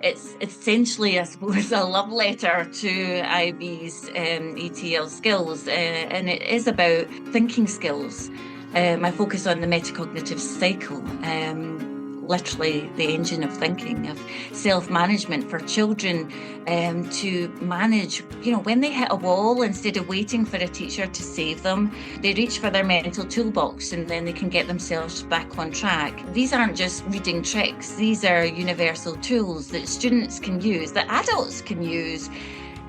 it's essentially, I suppose, a love letter to IB's ETL skills, and it is about thinking skills. I focus on the metacognitive cycle, literally the engine of thinking, of self-management for children, to manage, when they hit a wall, instead of waiting for a teacher to save them, they reach for their mental toolbox and then they can get themselves back on track. These aren't just reading tricks. These are universal tools that students can use, that adults can use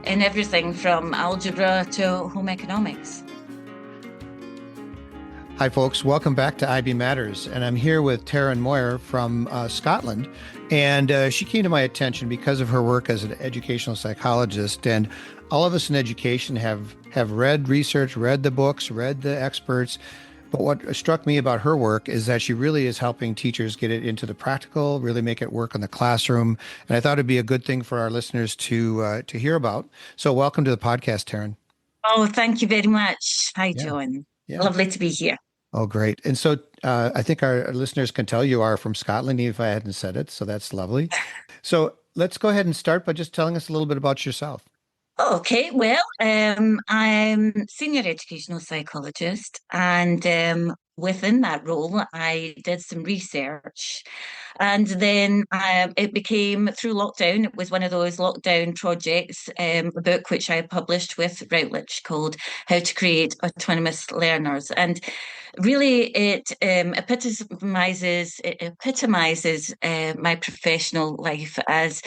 in everything from algebra to home economics. Hi, folks. Welcome back to IB Matters. And I'm here with Taryn Moir from Scotland. And she came to my attention because of her work as an educational psychologist. And all of us in education have read research, read the books, read the experts. But what struck me about her work is that she really is helping teachers get it into the practical, really make it work in the classroom. And I thought it'd be a good thing for our listeners to hear about. So welcome to the podcast, Taryn. Oh, thank you very much. Hi, Yeah. John. Yeah. Lovely to be here. Oh, great. And so I think our listeners can tell you are from Scotland, even if I hadn't said it. So that's lovely. So let's go ahead and start by just telling us a little bit about yourself. Okay, well, I'm senior educational psychologist, and within that role, I did some research, and then it became through lockdown. It was one of those lockdown projects, a book which I published with Routledge called "How to Create Autonomous Learners," and really it epitomizes my professional life, as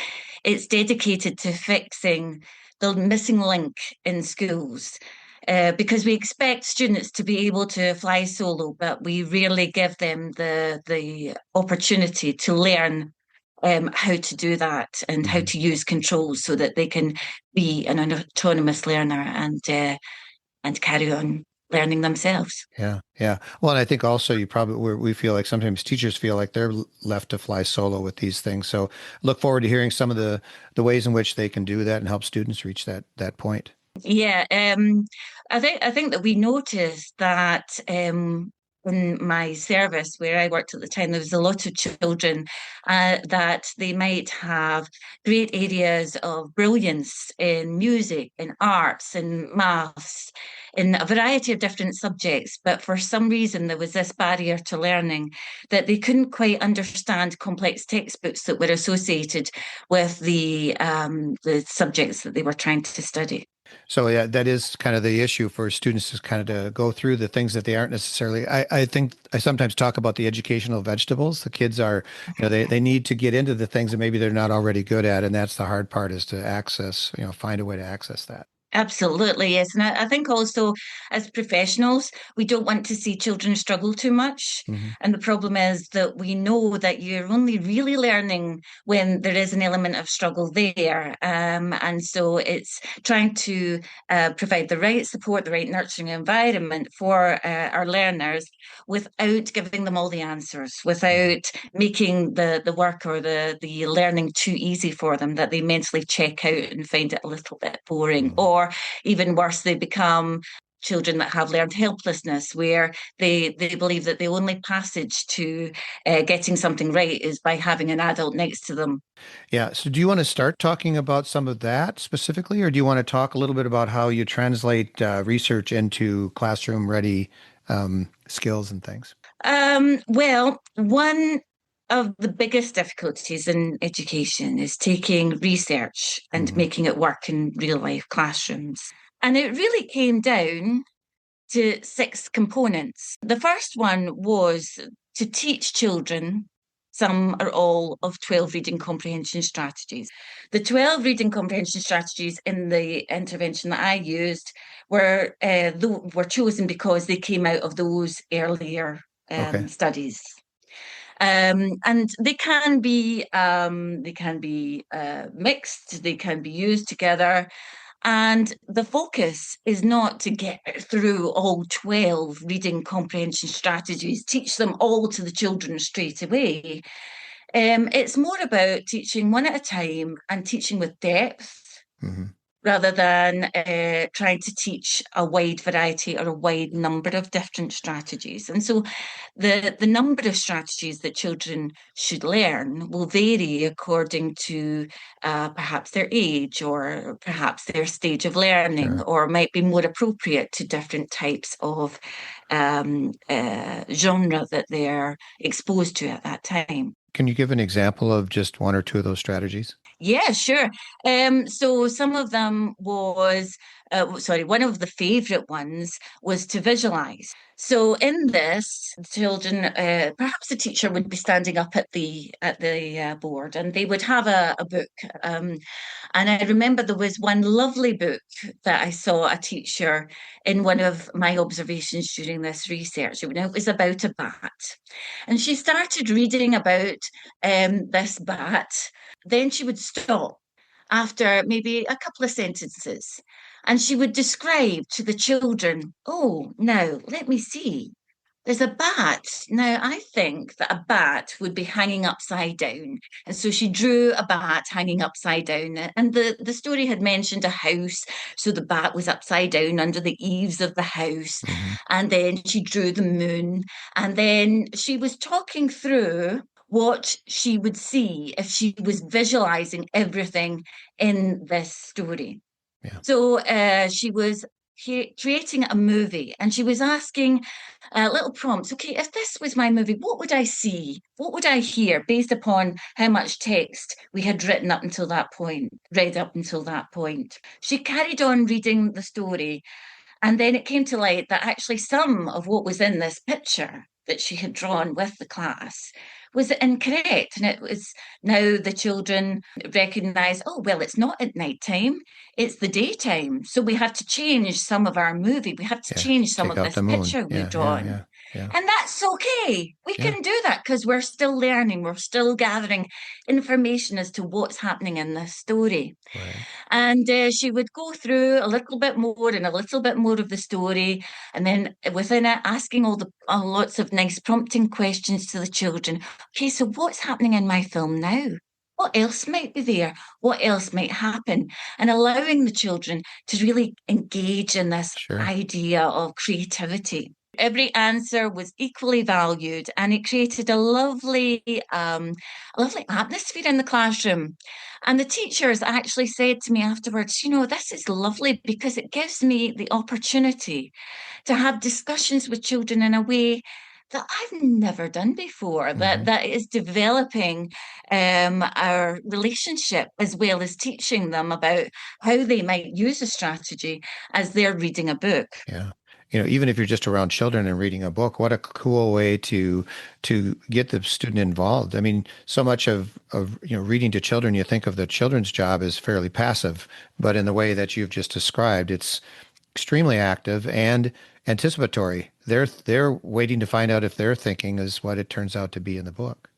it's dedicated to fixing the missing link in schools. Because we expect students to be able to fly solo, but we rarely give them the opportunity to learn how to do that and how to use controls so that they can be an autonomous learner and carry on learning themselves. Yeah. Yeah. Well, and I think also we feel like sometimes teachers feel like they're left to fly solo with these things. So look forward to hearing some of the ways in which they can do that and help students reach that point. Yeah, I think that we noticed that in my service where I worked at the time, there was a lot of children that they might have great areas of brilliance in music, in arts, in maths, in a variety of different subjects. But for some reason, there was this barrier to learning that they couldn't quite understand complex textbooks that were associated with the subjects that they were trying to study. So yeah, that is kind of the issue for students, is kind of to go through the things that they aren't necessarily. I think I sometimes talk about the educational vegetables. The kids are, they need to get into the things that maybe they're not already good at. And that's the hard part, is to access, find a way to access that. Absolutely, yes. And I think also as professionals, we don't want to see children struggle too much. Hmm. And the problem is that we know that you're only really learning when there is an element of struggle there. And so it's trying to provide the right support, the right nurturing environment for our learners without giving them all the answers, without making the work or the learning too easy for them, that they mentally check out and find it a little bit boring. Hmm. Or even worse, they become children that have learned helplessness, where they believe that the only passage to getting something right is by having an adult next to them. Yeah. So do you want to start talking about some of that specifically, or do you want to talk a little bit about how you translate research into classroom ready skills and things? Well, one of the biggest difficulties in education is taking research and Hmm. making it work in real life classrooms. And it really came down to six components. The first one was to teach children some or all of 12 reading comprehension strategies. The 12 reading comprehension strategies in the intervention that I used were chosen because they came out of those earlier Okay. studies. And they can be mixed, they can be used together. And the focus is not to get through all 12 reading comprehension strategies, teach them all to the children straight away. It's more about teaching one at a time and teaching with depth, Hmm. rather than trying to teach a wide variety or a wide number of different strategies. And so the number of strategies that children should learn will vary according to perhaps their age or perhaps their stage of learning, Sure. or might be more appropriate to different types of genre that they're exposed to at that time. Can you give an example of just one or two of those strategies? Yeah, sure. So some of them was, one of the favorite ones was to visualize. So in this, children, perhaps the teacher would be standing up at the board, and they would have a book. And I remember there was one lovely book that I saw a teacher in one of my observations during this research. It was about a bat, and she started reading about this bat. Then she would stop after maybe a couple of sentences, and she would describe to the children, "Oh, now let me see. There's a bat. Now, I think that a bat would be hanging upside down." And so she drew a bat hanging upside down. And the story had mentioned a house. So the bat was upside down under the eaves of the house. Mm-hmm. And then she drew the moon. And then she was talking through what she would see if she was visualizing everything in this story. Yeah. So she was creating a movie, and she was asking little prompts. Okay, if this was my movie, what would I see? What would I hear based upon how much text we had written up until that point, read up until that point? She carried on reading the story, and then it came to light that actually some of what was in this picture that she had drawn with the class was incorrect. And it was now the children recognize, oh, well, it's not at night time, it's the daytime. So we have to change some of our movie. We have to Yeah. change some Take of out this the moon. picture we've Yeah. Yeah. drawn. Yeah. Yeah. And that's okay. We Yeah. can do that because we're still learning. We're still gathering information as to what's happening in this story. Right. And she would go through a little bit more and a little bit more of the story. And then within it, asking all the lots of nice prompting questions to the children. Okay, so what's happening in my film now? What else might be there? What else might happen? And allowing the children to really engage in this Sure. idea of creativity. Every answer was equally valued, and it created a lovely atmosphere in the classroom. And the teachers actually said to me afterwards, this is lovely because it gives me the opportunity to have discussions with children in a way that I've never done before, Mm-hmm. that is developing our relationship as well as teaching them about how they might use a strategy as they're reading a book. Yeah. Even if you're just around children and reading a book, what a cool way to get the student involved. I mean, so much of reading to children, you think of the children's job as fairly passive, but in the way that you've just described, it's extremely active and anticipatory. They're waiting to find out if their thinking is what it turns out to be in the book.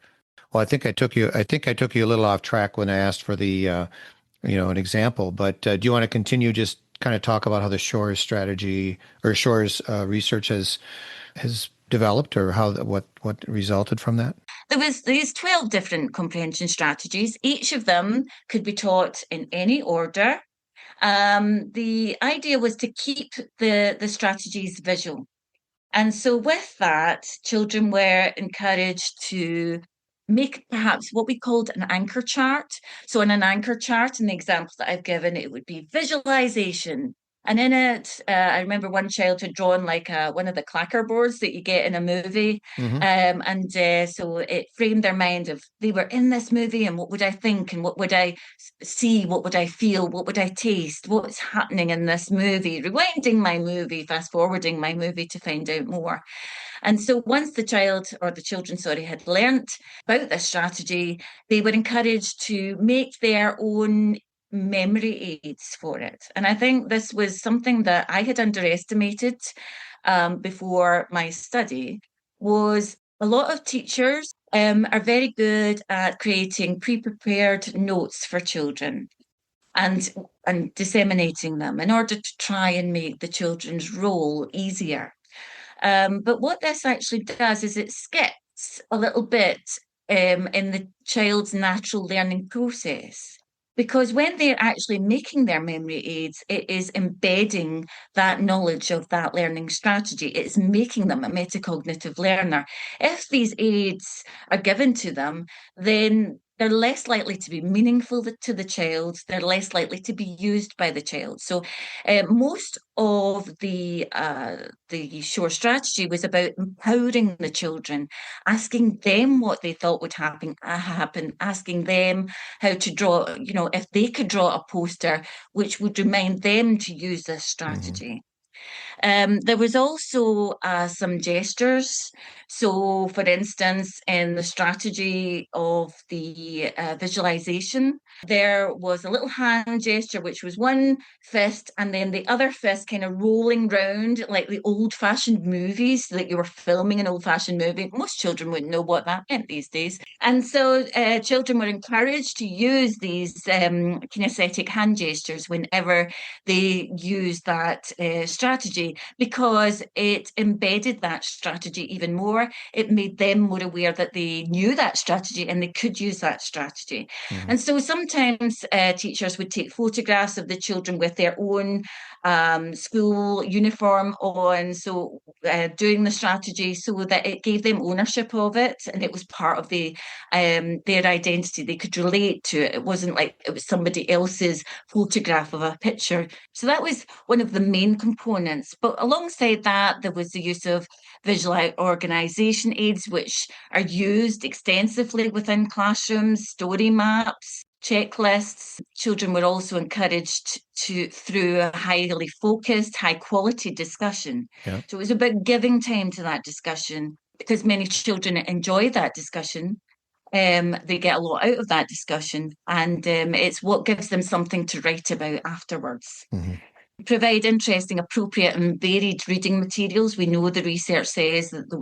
Well, I think I took you a little off track when I asked for the an example, but do you want to continue just kind of talk about how the Shores strategy or Shores research has developed, or what resulted from that? There was these 12 different comprehension strategies. Each of them could be taught in any order. The idea was to keep the strategies visual. And so with that, children were encouraged to make perhaps what we called an anchor chart. So in an anchor chart, in the example that I've given, it would be visualization. And in it, I remember one child had drawn like one of the clacker boards that you get in a movie. Mm-hmm. So it framed their mind of they were in this movie, and what would I think, and what would I see, what would I feel, what would I taste, what's happening in this movie, rewinding my movie, fast forwarding my movie to find out more. And so once the child or the children, sorry, had learnt about this strategy, they were encouraged to make their own memory aids for it. And I think this was something that I had underestimated before my study, was a lot of teachers are very good at creating pre-prepared notes for children and disseminating them in order to try and make the children's role easier. But what this actually does is it skips a little bit in the child's natural learning process, Because when they're actually making their memory aids, it is embedding that knowledge of that learning strategy. It's making them a metacognitive learner. If these aids are given to them, then they're less likely to be meaningful to the child. They're less likely to be used by the child. So most of the shore strategy was about empowering the children, asking them what they thought would happen, asking them how to draw, if they could draw a poster which would remind them to use this strategy. There was also some gestures. So, for instance, in the strategy of the visualization, there was a little hand gesture, which was one fist and then the other fist kind of rolling round like the old-fashioned movies that you were filming an old-fashioned movie. Most children wouldn't know what that meant these days. And so children were encouraged to use these kinesthetic hand gestures whenever they used that strategy, because it embedded that strategy even more. It made them more aware that they knew that strategy and they could use that strategy. And so sometimes teachers would take photographs of the children with their own school uniform on, so doing the strategy so that it gave them ownership of it and it was part of their identity. They could relate to it. It wasn't like it was somebody else's photograph of a picture. So that was one of the main components. But alongside that, there was the use of visual organization aids, which are used extensively within classrooms, story maps, checklists. Children were also encouraged through a highly focused, high quality discussion. Yeah. So it was about giving time to that discussion, because many children enjoy that discussion. They get a lot out of that discussion, and it's what gives them something to write about afterwards. Provide interesting, appropriate and varied reading materials. We know the research says that the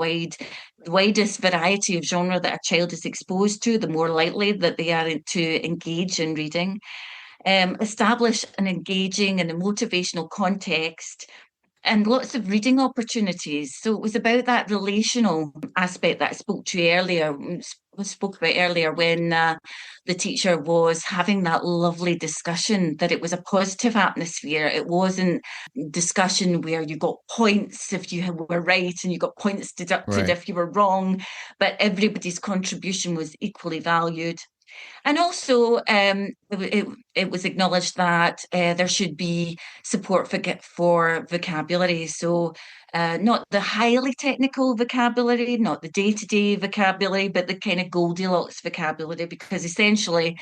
widest variety of genre that a child is exposed to, the more likely that they are to engage in reading. Establish an engaging and a motivational context and lots of reading opportunities. So it was about that relational aspect that I spoke about earlier when the teacher was having that lovely discussion, that it was a positive atmosphere. It wasn't discussion where you got points if you were right and you got points deducted if you were wrong, but everybody's contribution was equally valued. And also, it was acknowledged that there should be support for vocabulary. So, not the highly technical vocabulary, not the day-to-day vocabulary, but the kind of Goldilocks vocabulary, because essentially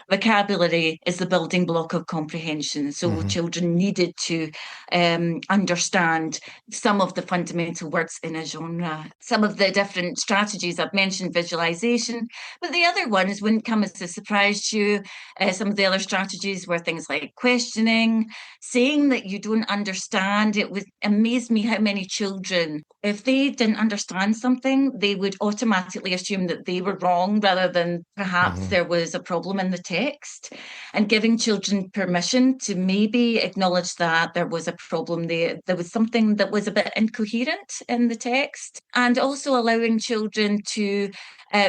vocabulary is the building block of comprehension. So children needed to understand some of the fundamental words in a genre. Some of the different strategies I've mentioned, visualization, but the other ones wouldn't come as a surprise to you. Some of the other strategies were things like questioning, saying that you don't understand. It amazed me how many children, if they didn't understand something, they would automatically assume that they were wrong rather than perhaps there was a problem in the text. And giving children permission to maybe acknowledge that there was a problem there was something that was a bit incoherent in the text, and also allowing children to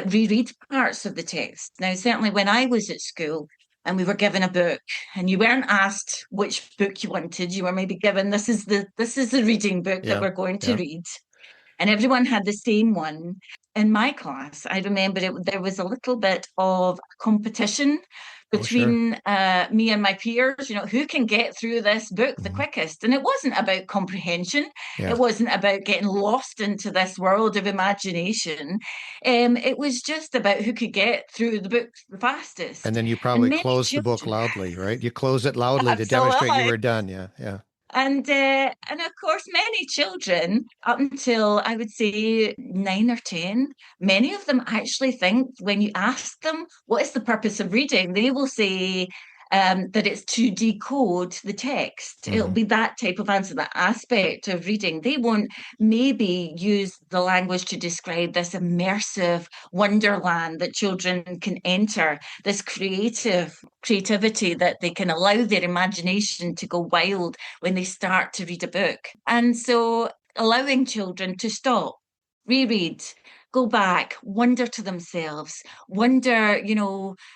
reread parts of the text. Now, certainly when I was at school, and we were given a book, and you weren't asked which book you wanted. You were maybe given, this is the reading book that we're going to read. And everyone had the same one. In my class, I remember there was a little bit of competition between me and my peers, who can get through this book the quickest. And it wasn't about comprehension. It wasn't about getting lost into this world of imagination. It was just about who could get through the book the fastest. And then you probably closed the book loudly, right? You closed it loudly to demonstrate you were done. Yeah. And of course, many children, up until I would say 9 or 10, many of them actually think when you ask them what is the purpose of reading, they will say that it's to decode the text. It'll be that type of answer, that aspect of reading. They won't maybe use the language to describe this immersive wonderland that children can enter, this creativity that they can allow their imagination to go wild when they start to read a book. And so allowing children to stop, reread, go back, wonder to themselves, wonder,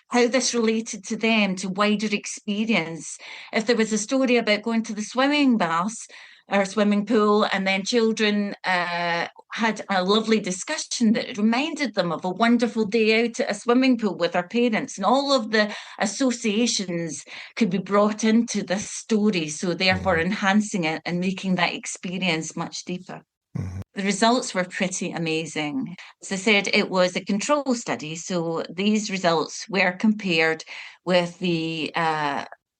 how this related to them, to wider experience. If there was a story about going to the swimming bath or swimming pool, and then children had a lovely discussion that reminded them of a wonderful day out at a swimming pool with their parents, and all of the associations could be brought into this story, so therefore enhancing it and making that experience much deeper. The results were pretty amazing. As I said, it was a control study, so these results were compared with the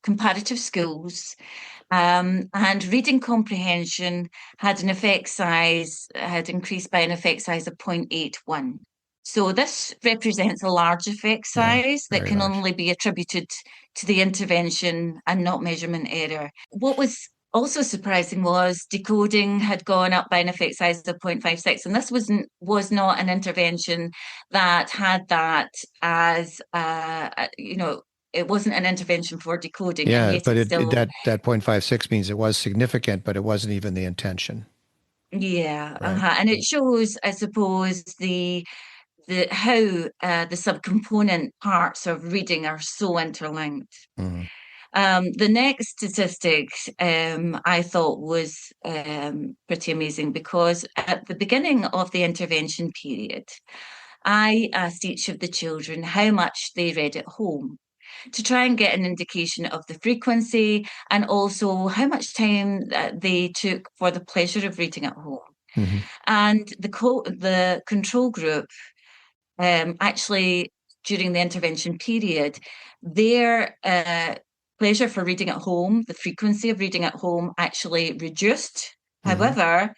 comparative schools. And reading comprehension had increased by an effect size of 0.81. So this represents a large effect size that can only be attributed to the intervention and not measurement error. What was also surprising was decoding had gone up by an effect size of 0.56, and this was not an intervention that had that as it wasn't an intervention for decoding. Yeah, and yet but still, that 0.56 means it was significant, but it wasn't even the intention. yeah, Right. and it shows, I suppose, the how the subcomponent parts of reading are so interlinked. The next statistic I thought was pretty amazing, because at the beginning of the intervention period, I asked each of the children how much they read at home, to try and get an indication of the frequency and also how much time they took for the pleasure of reading at home. And the control group, actually, during the intervention period, their pleasure for reading at home, the frequency of reading at home, actually reduced. However,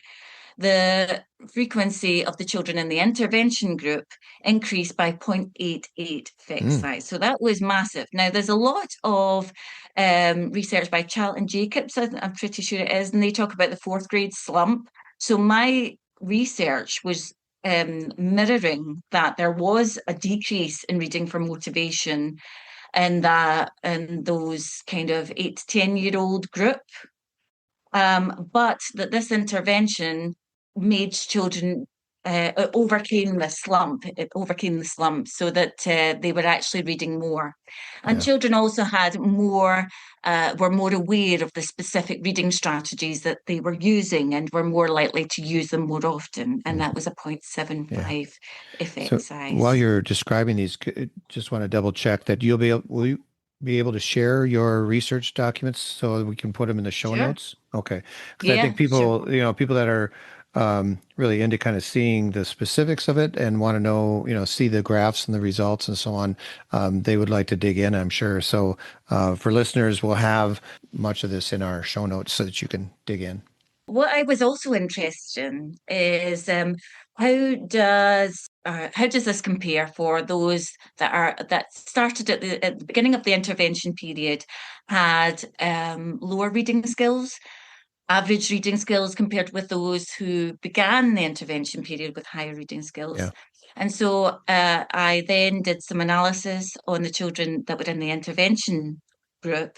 the frequency of the children in the intervention group increased by 0.88 effect size. So that was massive. Now, there's a lot of research by Chalt and Jacobs, I'm pretty sure it is, and they talk about the fourth grade slump. So my research was mirroring that there was a decrease in reading for motivation in those kind of 8 to 10-year-old group. But that this intervention made children overcame the slump. It overcame the slump, so that they were actually reading more. And children also had more, were more aware of the specific reading strategies that they were using, and were more likely to use them more often. And that was a 0.75 effect size. While you're describing these, just want to double check that will you be able to share your research documents so we can put them in the show notes? Okay. Because I think people that are really into kind of seeing the specifics of it and want to know, see the graphs and the results and so on, they would like to dig in, I'm sure. So for listeners, we'll have much of this in our show notes so that you can dig in. What I was also interested in is how does this compare for those that started at the beginning of the intervention period, had lower reading skills, average reading skills, compared with those who began the intervention period with higher reading skills. And so I then did some analysis on the children that were in the intervention group,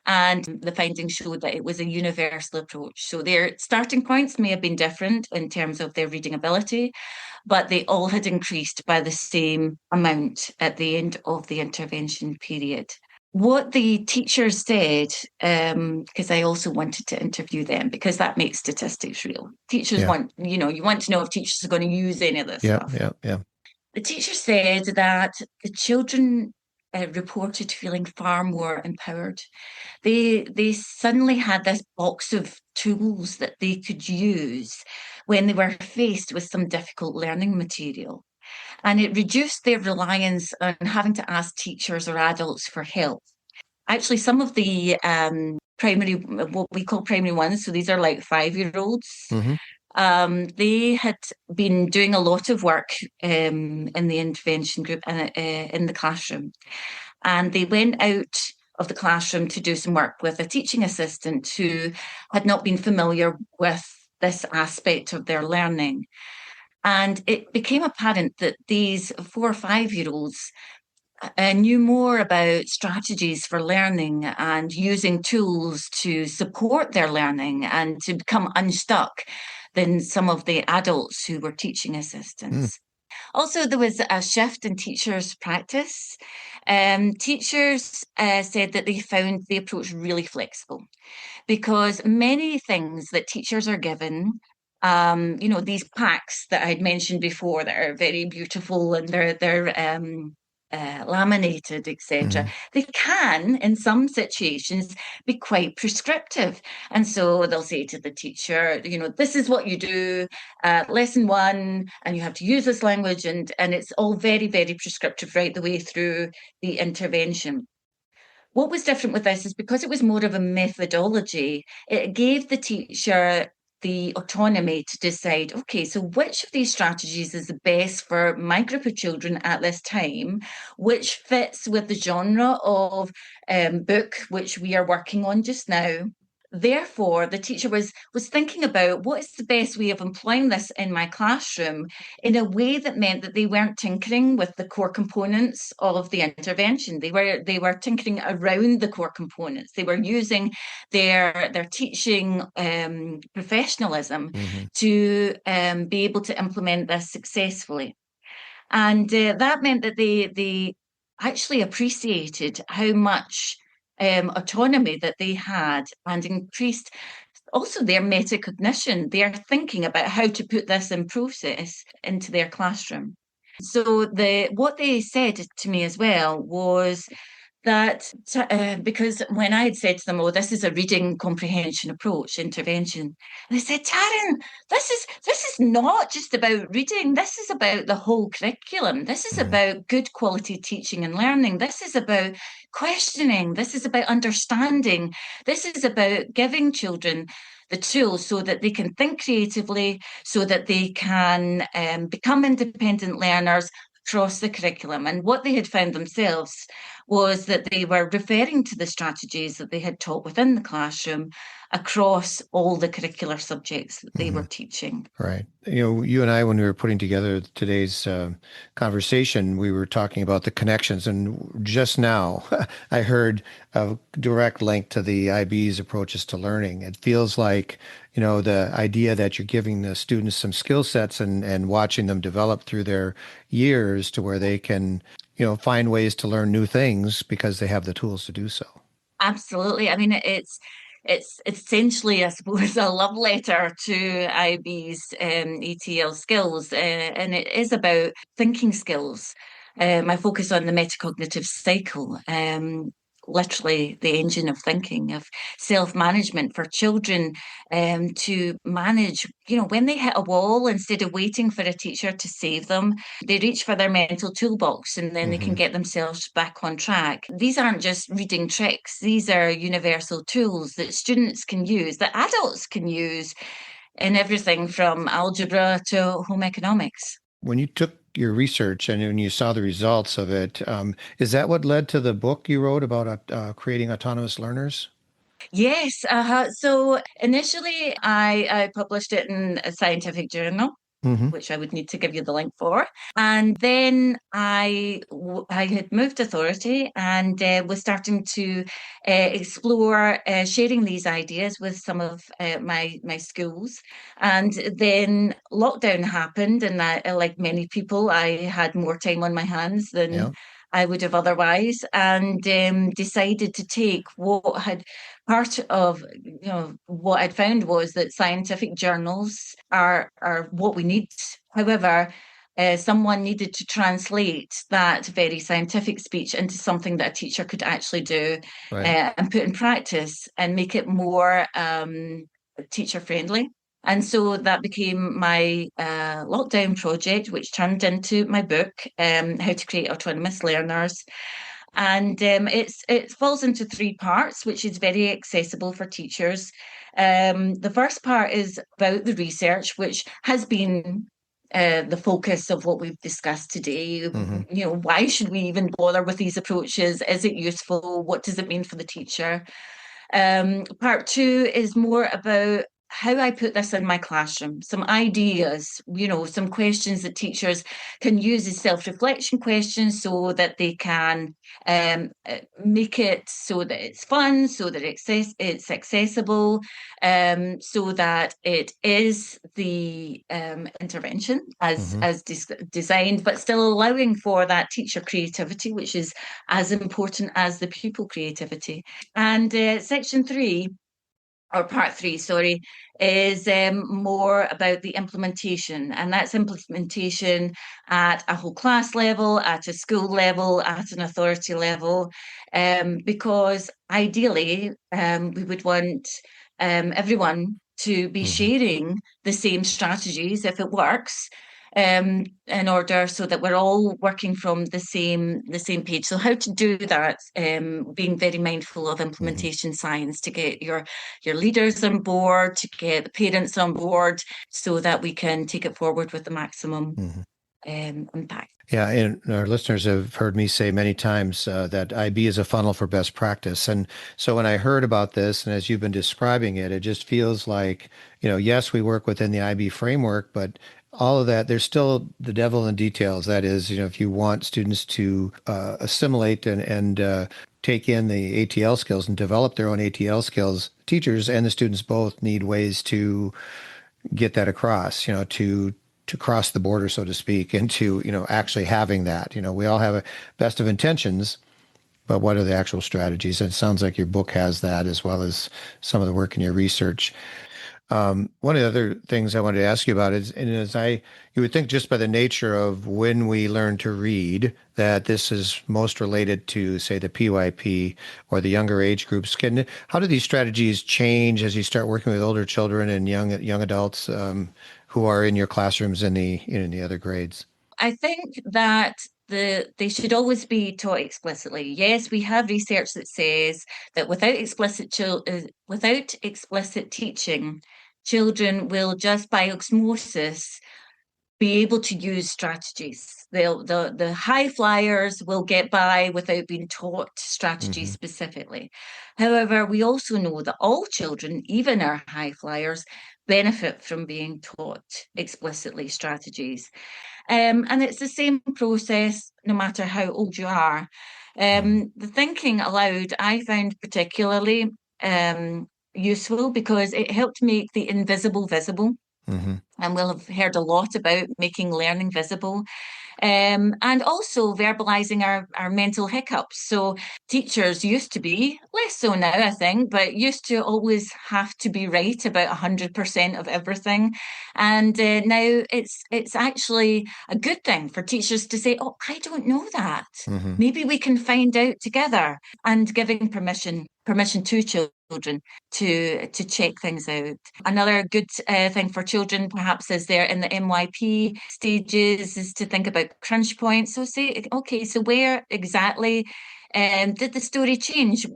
and the findings showed that it was a universal approach. So their starting points may have been different in terms of their reading ability, but they all had increased by the same amount at the end of the intervention period. What the teachers said, because I also wanted to interview them, because that makes statistics real. Teachers want, you want to know if teachers are going to use any of this stuff. The teacher said that the children reported feeling far more empowered. They suddenly had this box of tools that they could use when they were faced with some difficult learning material. And it reduced their reliance on having to ask teachers or adults for help. Actually, some of the what we call primary ones, so these are like 5-year-olds, they had been doing a lot of work in the intervention group and in the classroom. And they went out of the classroom to do some work with a teaching assistant who had not been familiar with this aspect of their learning. And it became apparent that these 4 or 5-year-olds knew more about strategies for learning and using tools to support their learning and to become unstuck than some of the adults who were teaching assistants. Also, there was a shift in teachers' practice. Teachers said that they found the approach really flexible because many things that teachers are given, these packs that I'd mentioned before that are very beautiful and they're laminated, etc. Hmm. They can, in some situations, be quite prescriptive. And so they'll say to the teacher, this is what you do, lesson one, and you have to use this language, and it's all very, very prescriptive right the way through the intervention. What was different with this is because it was more of a methodology, it gave the teacher the autonomy to decide, okay, so which of these strategies is the best for my group of children at this time, which fits with the genre of book which we are working on just now. Therefore, the teacher was thinking about what is the best way of employing this in my classroom in a way that meant that they weren't tinkering with the core components of the intervention. They were tinkering around the core components. They were using their teaching professionalism Hmm. to be able to implement this successfully. And that meant that they actually appreciated how much autonomy that they had and increased also their metacognition, their thinking about how to put this in process into their classroom. So what they said to me as well was that because when I had said to them, "Oh, this is a reading comprehension approach intervention," they said, "Taryn, this is not just about reading. This is about the whole curriculum. This is Hmm. about good quality teaching and learning. This is about questioning. This is about understanding. This is about giving children." The tools so that they can think creatively, so that they can become independent learners across the curriculum. And what they had found themselves was that they were referring to the strategies that they had taught within the classroom across all the curricular subjects that they Hmm. were teaching. Right. You and I, when we were putting together today's conversation, we were talking about the connections. And just now, I heard a direct link to the IB's approaches to learning. It feels like, the idea that you're giving the students some skill sets and watching them develop through their years to where they can, find ways to learn new things because they have the tools to do so. Absolutely. I mean, it's essentially, I suppose, a love letter to IB's ETL skills, and it is about thinking skills. I focus on the metacognitive cycle, literally the engine of thinking, of self-management for children, to manage, when they hit a wall, instead of waiting for a teacher to save them, they reach for their mental toolbox and then they can Hmm. get themselves back on track. These aren't just reading tricks, these are universal tools that students can use, that adults can use in everything from algebra to home economics. When you took your research and when you saw the results of it, is that what led to the book you wrote about creating autonomous learners? Yes, so initially I published it in a scientific journal, Hmm. which I would need to give you the link for. And then I had moved authority and was starting to explore sharing these ideas with some of my schools. And then lockdown happened, and like many people, I had more time on my hands than Yeah. I would have otherwise, and decided to take what had part of what I'd found was that scientific journals are what we need. However, someone needed to translate that very scientific speech into something that a teacher could actually do Right. and put in practice and make it more teacher friendly. And so that became my lockdown project, which turned into my book, How to Create Autonomous Learners. And it falls into three parts, which is very accessible for teachers. The first part is about the research, which has been the focus of what we've discussed today. Hmm. Why should we even bother with these approaches? Is it useful? What does it mean for the teacher? Part two is more about how I put this in my classroom, some ideas, some questions that teachers can use as self-reflection questions so that they can make it so that it's fun, so that it's accessible, so that it is the intervention as designed, but still allowing for that teacher creativity, which is as important as the pupil creativity. And section 3, or part 3, sorry, is more about the implementation. And that's implementation at a whole class level, at a school level, at an authority level, because ideally we would want everyone to be sharing the same strategies if it works, in order so that we're all working from the same page. So how to do that, being very mindful of implementation science to get your leaders on board, to get the parents on board, so that we can take it forward with the maximum impact. Yeah, and our listeners have heard me say many times that IB is a funnel for best practice. And so when I heard about this, and as you've been describing it, it just feels like, yes, we work within the IB framework, but all of that, there's still the devil in details. That is, if you want students to assimilate and take in the ATL skills and develop their own ATL skills, teachers and the students both need ways to get that across, to cross the border, so to speak, into, actually having that. We all have a best of intentions, but what are the actual strategies? And it sounds like your book has that, as well as some of the work in your research. One of the other things I wanted to ask you about is you would think just by the nature of when we learn to read that this is most related to, say, the PYP or the younger age groups. How do these strategies change as you start working with older children and young adults who are in your classrooms in the other grades? I think that they should always be taught explicitly. Yes, we have research that says that without explicit teaching, children will just by osmosis be able to use strategies. The high flyers will get by without being taught strategies specifically. However, we also know that all children, even our high flyers, benefit from being taught explicitly strategies. And it's the same process no matter how old you are. The thinking aloud I found particularly useful because it helped make the invisible visible. And we'll have heard a lot about making learning visible. And also verbalizing our mental hiccups. So teachers used to be, less so now, I think, but used to always have to be right about 100% of everything. And now it's actually a good thing for teachers to say, oh, I don't know that. Maybe we can find out together, and giving permission to children to check things out. Another good thing for children, perhaps as they're in the MYP stages, is to think about crunch points. So say, okay, so where exactly did the story change?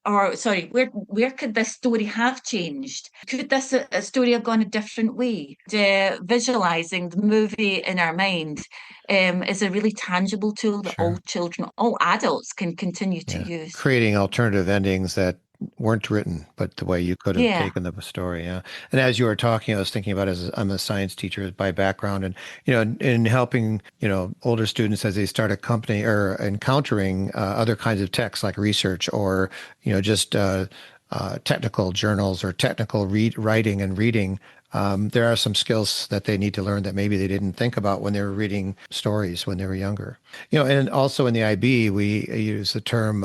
Or sorry, where could this story have changed? Could this story have gone a different way? Visualizing the movie in our mind is a really tangible tool that all children, all adults can continue to use. Creating alternative endings that weren't written, but the way you could have taken the story. Yeah. And as you were talking, I was thinking about, as I'm a science teacher by background, and, in helping, older students as they start accompanying or encountering other kinds of texts like research or, just technical journals or technical writing and reading. There are some skills that they need to learn that maybe they didn't think about when they were reading stories when they were younger. And also in the IB, we use the term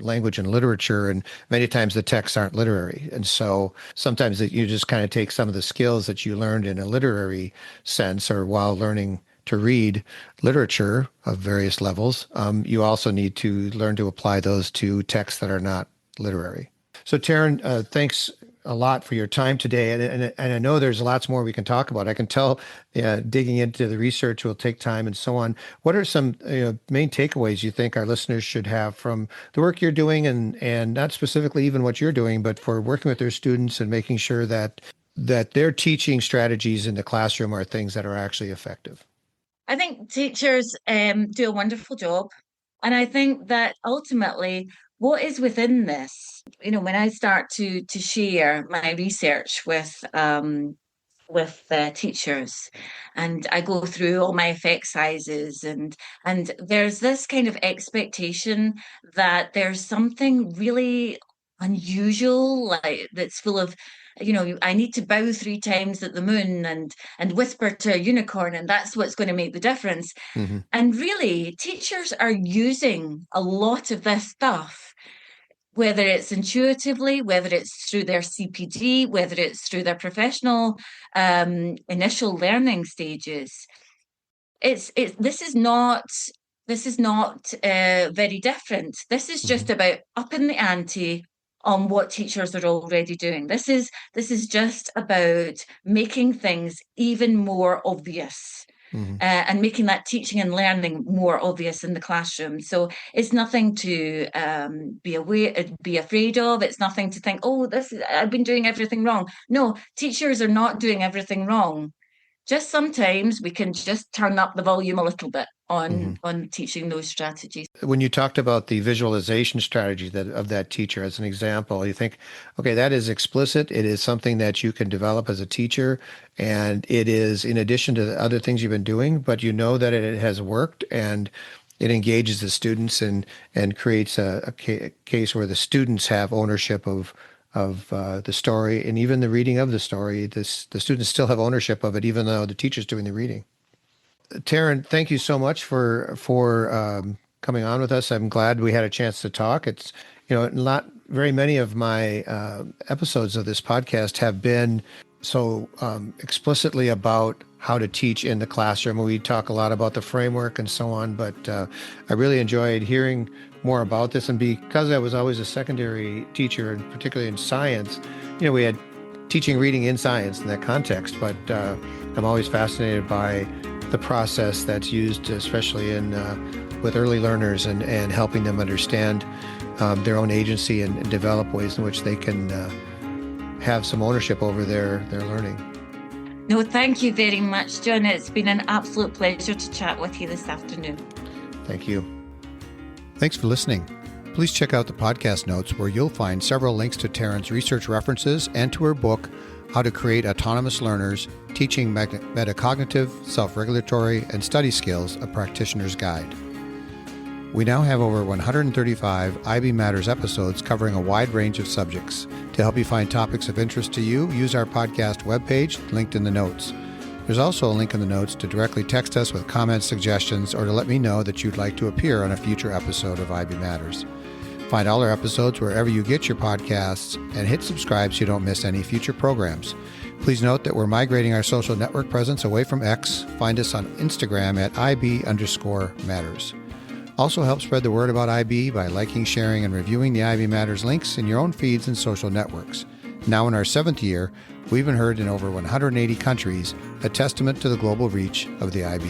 language and literature, and many times the texts aren't literary. And so sometimes you just kind of take some of the skills that you learned in a literary sense or while learning to read literature of various levels. You also need to learn to apply those to texts that are not literary. So Taryn, thanks a lot for your time today. And I know there's lots more we can talk about. I can tell digging into the research will take time and so on. What are some main takeaways you think our listeners should have from the work you're doing, and not specifically even what you're doing, but for working with their students and making sure that their teaching strategies in the classroom are things that are actually effective? I think teachers do a wonderful job. And I think that ultimately what is within this? When I start to share my research with teachers, and I go through all my effect sizes, and there's this kind of expectation that there's something really unusual, like that's full of, I need to bow 3 times at the moon and whisper to a unicorn, and that's what's going to make the difference. Mm-hmm. And really, teachers are using a lot of this stuff, whether it's intuitively, whether it's through their CPD, whether it's through their professional initial learning stages. This is not very different. This is just about upping the ante on what teachers are already doing. This is just about making things even more obvious. And making that teaching and learning more obvious in the classroom. So it's nothing to be afraid of. It's nothing to think, oh, I've been doing everything wrong. No, teachers are not doing everything wrong. Just sometimes we can just turn up the volume a little bit on teaching those strategies. When you talked about the visualization strategy of that teacher as an example, you think, okay, that is explicit. It is something that you can develop as a teacher, and it is in addition to the other things you've been doing, but you know that it has worked and it engages the students and creates a case where the students have ownership of the story, and even the reading of the story, the students still have ownership of it, even though the teacher's doing the reading. Taryn, thank you so much for coming on with us. I'm glad we had a chance to talk. It's, not very many of my episodes of this podcast have been so explicitly about how to teach in the classroom. We talk a lot about the framework and so on, but I really enjoyed hearing more about this. And because I was always a secondary teacher, and particularly in science, we had teaching reading in science in that context, but I'm always fascinated by the process that's used, especially with early learners, and helping them understand their own agency and develop ways in which they can have some ownership over their learning. No, thank you very much, John. It's been an absolute pleasure to chat with you this afternoon. Thank you. Thanks for listening. Please check out the podcast notes, where you'll find several links to Taryn's research references and to her book, How to Create Autonomous Learners, Teaching Metacognitive, Self-Regulatory, and Study Skills, A Practitioner's Guide. We now have over 135 IB Matters episodes covering a wide range of subjects. To help you find topics of interest to you, use our podcast webpage linked in the notes. There's also a link in the notes to directly text us with comments, suggestions, or to let me know that you'd like to appear on a future episode of IB Matters. Find all our episodes wherever you get your podcasts, and hit subscribe so you don't miss any future programs. Please note that we're migrating our social network presence away from X. Find us on Instagram at IB_Matters. Also help spread the word about IB by liking, sharing, and reviewing the IB Matters links in your own feeds and social networks. Now in our 7th year, we've been heard in over 180 countries, a testament to the global reach of the IB.